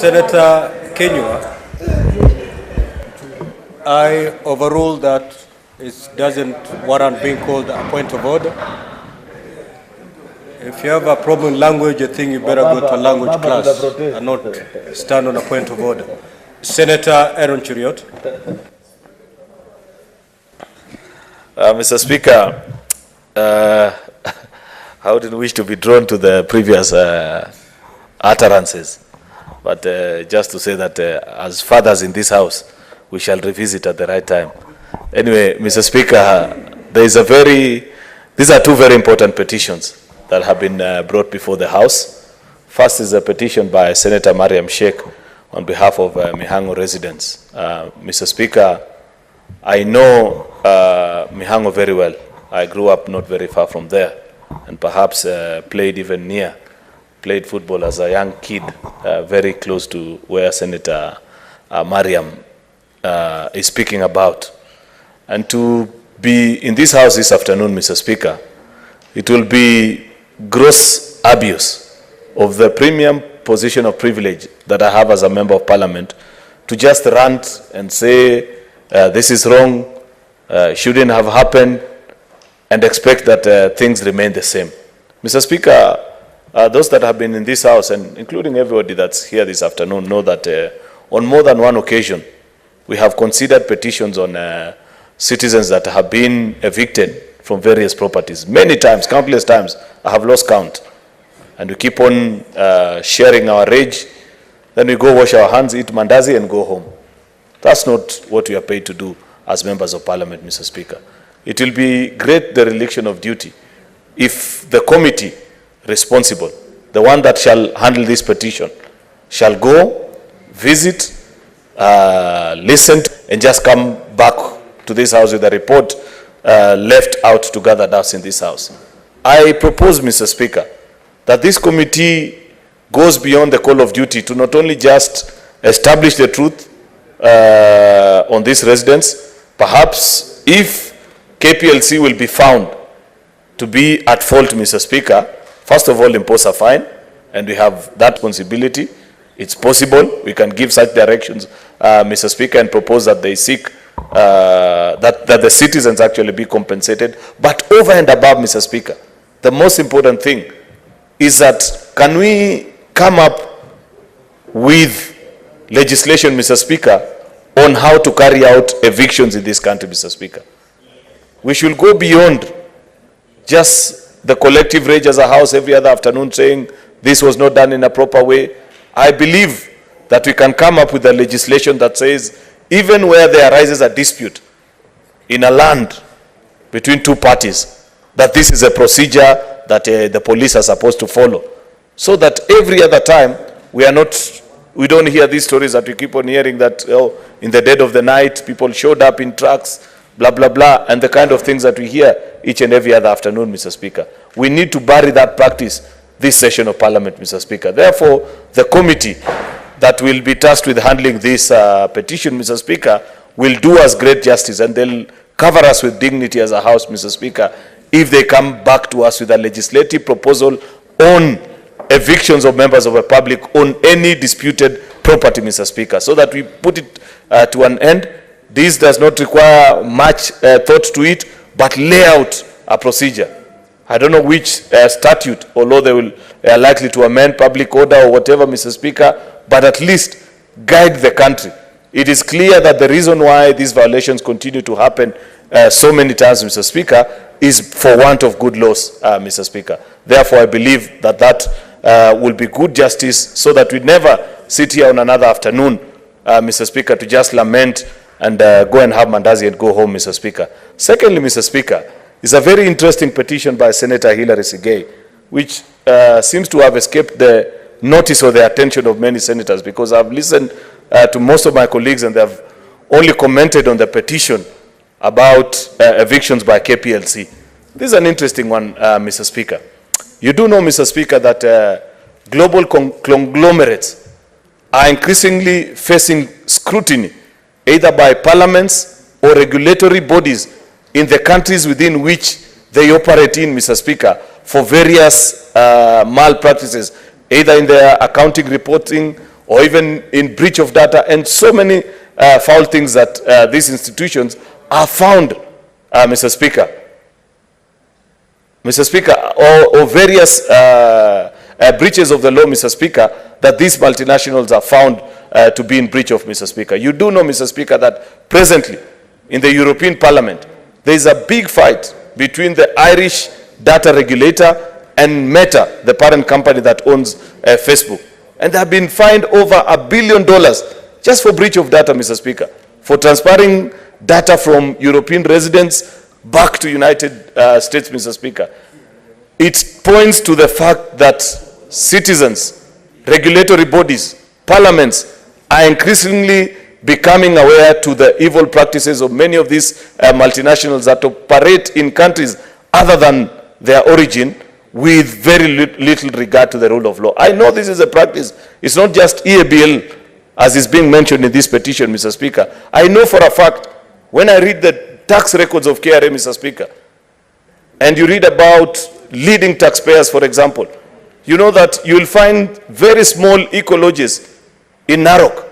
Senator Kenywa, I overrule that it doesn't warrant being called a point of order. If you have a problem with language, I think you better go to a language class and not stand on a point of order. Senator Haron. Mr. Speaker, I wouldn't wish to be drawn to the previous utterances, but just to say that as fathers in this house, we shall revisit at the right time. Anyway, Mr. Speaker, these are two very important petitions that have been brought before the House. First is a petition by Senator Mariam Sheikh on behalf of Mihango residents. Mr. Speaker, I know Mihango very well. I grew up not very far from there, and perhaps played football as a young kid, very close to where Senator Mariam is speaking about. And to be in this house this afternoon, Mr. Speaker, it will be gross abuse of the premium position of privilege that I have as a member of parliament to just rant and say this is wrong, shouldn't have happened, and expect that things remain the same. Mr. Speaker, those that have been in this house, and including everybody that's here this afternoon, know that on more than one occasion, we have considered petitions on citizens that have been evicted from various properties. Many times, countless times, I have lost count. And we keep on sharing our rage. Then we go wash our hands, eat mandazi, and go home. That's not what we are paid to do as members of parliament, Mr. Speaker. It will be great dereliction of duty if the committee responsible, the one that shall handle this petition, shall go, visit, listen, and just come back to this house with a report left out to gather dust in this house. I propose, Mr. Speaker, that this committee goes beyond the call of duty to not only just establish the truth on these residents, perhaps if KPLC will be found to be at fault, Mr. Speaker, first of all, impose a fine, and we have that responsibility. It's possible. We can give such directions, Mr. Speaker, and propose that they seek that the citizens actually be compensated. But over and above, Mr. Speaker, the most important thing is that can we come up with legislation, Mr. Speaker, on how to carry out evictions in this country, Mr. Speaker. We should go beyond just the collective rage as a house every other afternoon saying this was not done in a proper way. I believe that we can come up with a legislation that says even where there arises a dispute in a land between two parties, that this is a procedure that the police are supposed to follow. So that every other time we don't hear these stories that we keep on hearing that in the dead of the night people showed up in trucks, blah, blah, blah, and the kind of things that we hear each and every other afternoon, Mr. Speaker. We need to bury that practice this session of Parliament, Mr. Speaker. Therefore, the committee that will be tasked with handling this petition, Mr. Speaker, will do us great justice, and they'll cover us with dignity as a House, Mr. Speaker, if they come back to us with a legislative proposal on evictions of members of the public on any disputed property, Mr. Speaker, so that we put it to an end. This does not require much thought to it, but lay out a procedure. I don't know which statute, although they are likely to amend public order or whatever, Mr. Speaker, but at least guide the country. It is clear that the reason why these violations continue to happen so many times, Mr. Speaker, is for want of good laws, Mr. Speaker. Therefore, I believe that will be good justice so that we never sit here on another afternoon, Mr. Speaker, to just lament and go and have mandazi and go home, Mr. Speaker. Secondly, Mr. Speaker, is a very interesting petition by Senator Hilary Sigei, which seems to have escaped the notice or the attention of many senators, because I've listened to most of my colleagues and they have only commented on the petition about evictions by KPLC. This is an interesting one, Mr. Speaker. You do know, Mr. Speaker, that global conglomerates are increasingly facing scrutiny, either by parliaments or regulatory bodies in the countries within which they operate in, Mr. Speaker, for various malpractices, either in their accounting reporting or even in breach of data, and so many foul things that these institutions are found, Mr. Speaker. Mr. Speaker, or various breaches of the law, Mr. Speaker, that these multinationals are found to be in breach of, Mr. Speaker. You do know, Mr. Speaker, that presently in the European Parliament, there is a big fight between the Irish data regulator and Meta, the parent company that owns Facebook. And they have been fined over $1 billion just for breach of data, Mr. Speaker, for transferring data from European residents back to United States, Mr. Speaker. It points to the fact that citizens, regulatory bodies, parliaments are increasingly becoming aware to the evil practices of many of these multinationals that operate in countries other than their origin with very little regard to the rule of law. I know this is a practice. It's not just EABL as is being mentioned in this petition, Mr. Speaker. I know for a fact, when I read the tax records of KRA, Mr. Speaker, and you read about leading taxpayers, for example, you know that you will find very small eco-lodges in Narok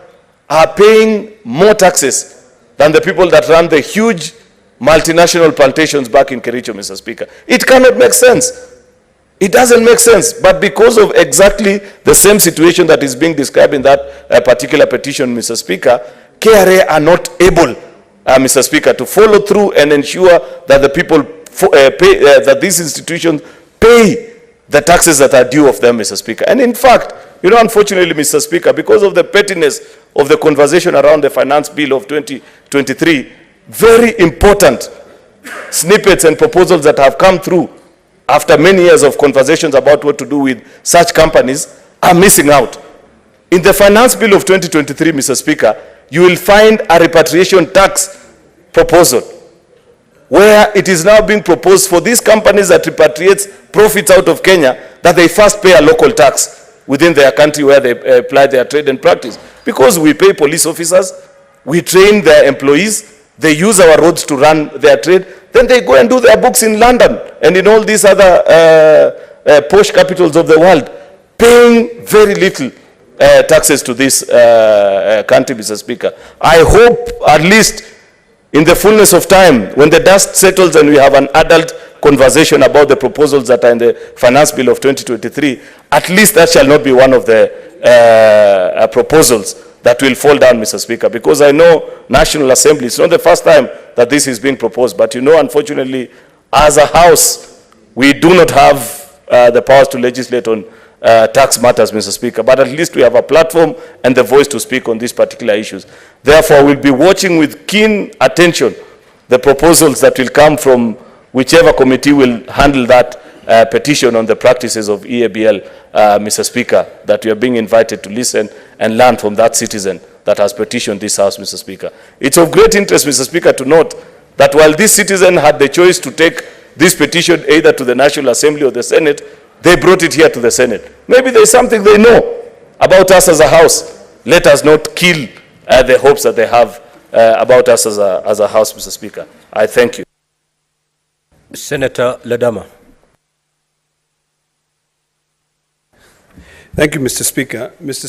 are paying more taxes than the people that run the huge multinational plantations back in Kericho, Mr. Speaker. It cannot make sense. It doesn't make sense. But because of exactly the same situation that is being described in that particular petition, Mr. Speaker, KRA are not able, Mr. Speaker, to follow through and ensure that the people that these institutions pay the taxes that are due of them, Mr. Speaker. And in fact, you know, unfortunately, Mr. Speaker, because of the pettiness of the conversation around the finance bill of 2023, very important snippets and proposals that have come through after many years of conversations about what to do with such companies are missing out. In the finance bill of 2023, Mr. Speaker, you will find a repatriation tax proposal where it is now being proposed for these companies that repatriate profits out of Kenya that they first pay a local tax within their country where they apply their trade and practice. Because we pay police officers, we train their employees, they use our roads to run their trade, then they go and do their books in London and in all these other posh capitals of the world, paying very little taxes to this country, Mr. Speaker. I hope at least in the fullness of time, when the dust settles and we have an adult conversation about the proposals that are in the finance bill of 2023, at least that shall not be one of the proposals that will fall down, Mr. Speaker, because I know National Assembly, it's not the first time that this is being proposed, but you know, unfortunately, as a House, we do not have the powers to legislate on tax matters, Mr. Speaker, but at least we have a platform and the voice to speak on these particular issues. Therefore, we'll be watching with keen attention the proposals that will come from whichever committee will handle that petition on the practices of EABL, Mr. Speaker, that we are being invited to listen and learn from that citizen that has petitioned this House, Mr. Speaker. It's of great interest, Mr. Speaker, to note that while this citizen had the choice to take this petition either to the National Assembly or the Senate, they brought it here to the Senate. Maybe there's something they know about us as a House. Let us not kill the hopes that they have about us as a House, Mr. Speaker. I thank you. Senator Ledama. Thank you, Mr. Speaker. Mr.